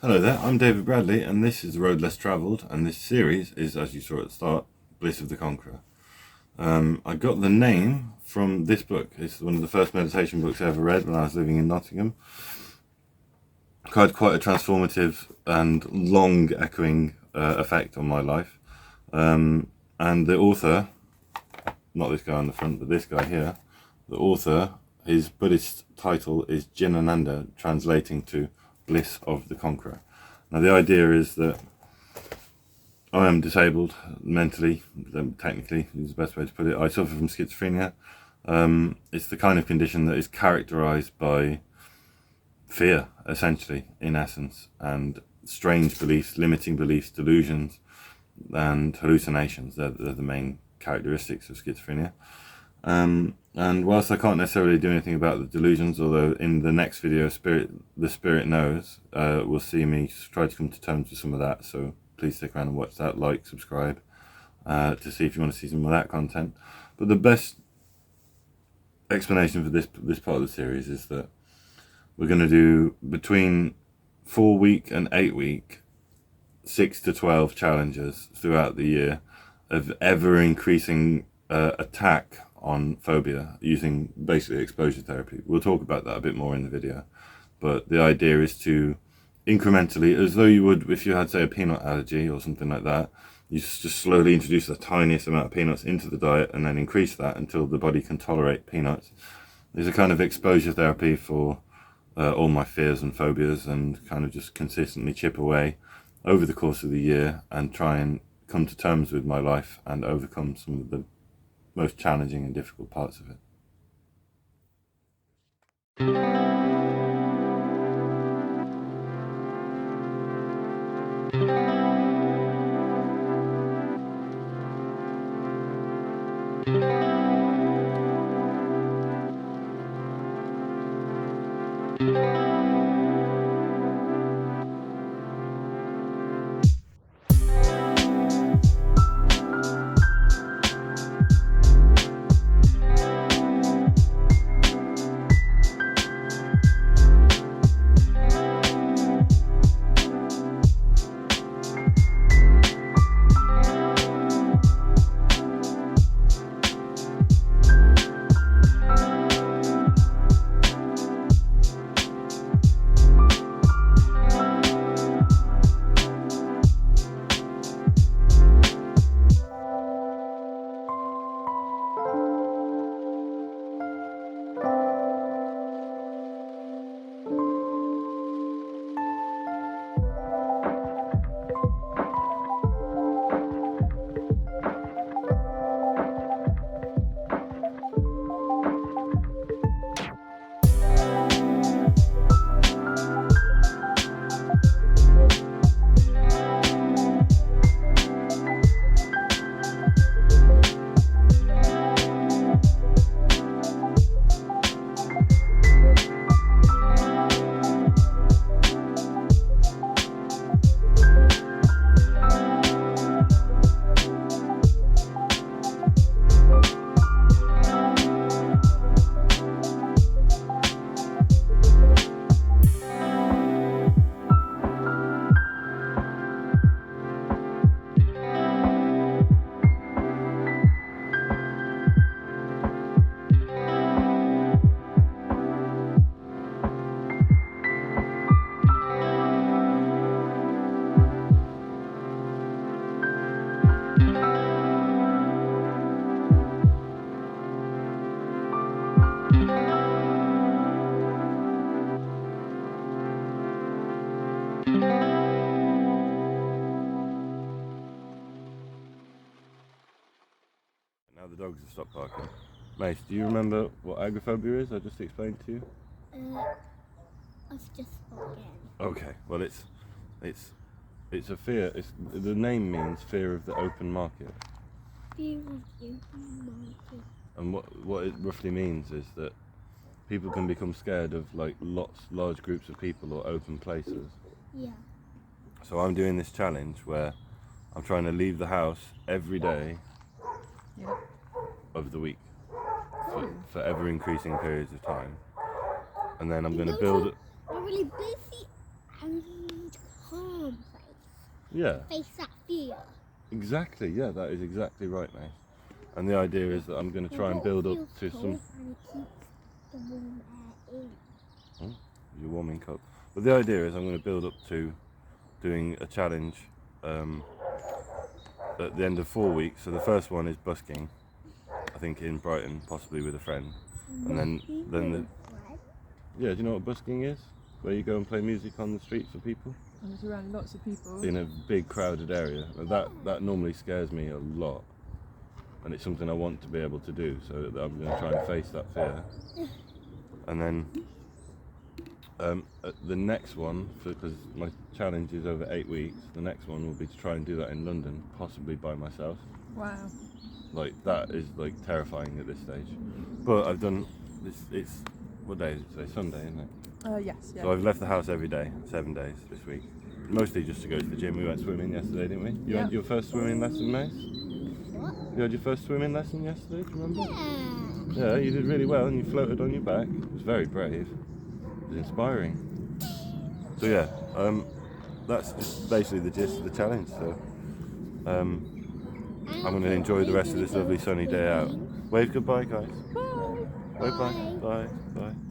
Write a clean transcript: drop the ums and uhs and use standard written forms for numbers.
Hello there, I'm David Bradley and this is The Road Less Travelled, and this series is, as you saw at the start, Bliss of the Conqueror. I got the name from this book. It's one of the first meditation books I ever read when I was living in Nottingham. It had quite a transformative and long echoing effect on my life. And the author, not this guy on the front, but this guy here, the author, his Buddhist title is Jinananda, translating to Bliss of the Conqueror. Now the idea is that I am disabled mentally, technically is the best way to put it. I suffer from schizophrenia. It's the kind of condition that is characterized by fear, essentially, in essence, and strange beliefs, limiting beliefs, delusions, and hallucinations. They're the main characteristics of schizophrenia. And whilst I can't necessarily do anything about the delusions, although in the next video, The Spirit Knows, we'll see me try to come to terms with some of that, so please stick around and watch that, like, subscribe, to see if you want to see some of that content. But the best explanation for this part of the series is that we're going to do between 4-week and 8-week, 6 to 12 challenges throughout the year of ever-increasing attack on phobia using basically exposure therapy. We'll talk about that a bit more in the video, but the idea is to incrementally, as though you would if you had, say, a peanut allergy or something like that, you just slowly introduce the tiniest amount of peanuts into the diet and then increase that until the body can tolerate peanuts. There's a kind of exposure therapy for all my fears and phobias, and kind of just consistently chip away over the course of the year and try and come to terms with my life and overcome some of the most challenging and difficult parts of it. dogs have stopped barking. Mace, do you remember what agoraphobia is? I just explained to you. I've just forgotten. Okay, well it's a fear. The name means fear of the open market. Fear of the open market. And what it roughly means is that people can become scared of like large groups of people or open places. Yeah. So I'm doing this challenge where I'm trying to leave the house every day of the week for ever increasing periods of time, and then I'm going to build A really busy and calm face. Yeah. Face that fear. Exactly. Yeah, that is exactly right, mate. And the idea is that I'm going to try and build up to some. And it keeps the warm air in. Oh, your warming cup. But the idea is I'm going to build up to doing a challenge at the end of 4 weeks. So the first one is busking, I think in Brighton, possibly with a friend. And then yeah, do you know what busking is? Where you go and play music on the street for people? And it's around lots of people. In a big crowded area. That normally scares me a lot. And it's something I want to be able to do, so that I'm going to try and face that fear. And then the next one, because my challenge is over 8 weeks, the next one will be to try and do that in London, possibly by myself. Wow. Like, that is like terrifying at this stage. But I've done this. It's what day is it today? Sunday, isn't it? Yes. Yeah. So I've left the house every day, 7 days this week. Mostly just to go to the gym. We went swimming yesterday, didn't we? You had your first swimming lesson, Mace? What? You had your first swimming lesson yesterday, do you remember? Yeah. Yeah, you did really well and you floated on your back. It was very brave. It was inspiring. So yeah, that's just basically the gist of the challenge. So I'm going to enjoy the rest of this lovely sunny day out. Wave goodbye, guys. Bye. Bye bye. Bye. Bye.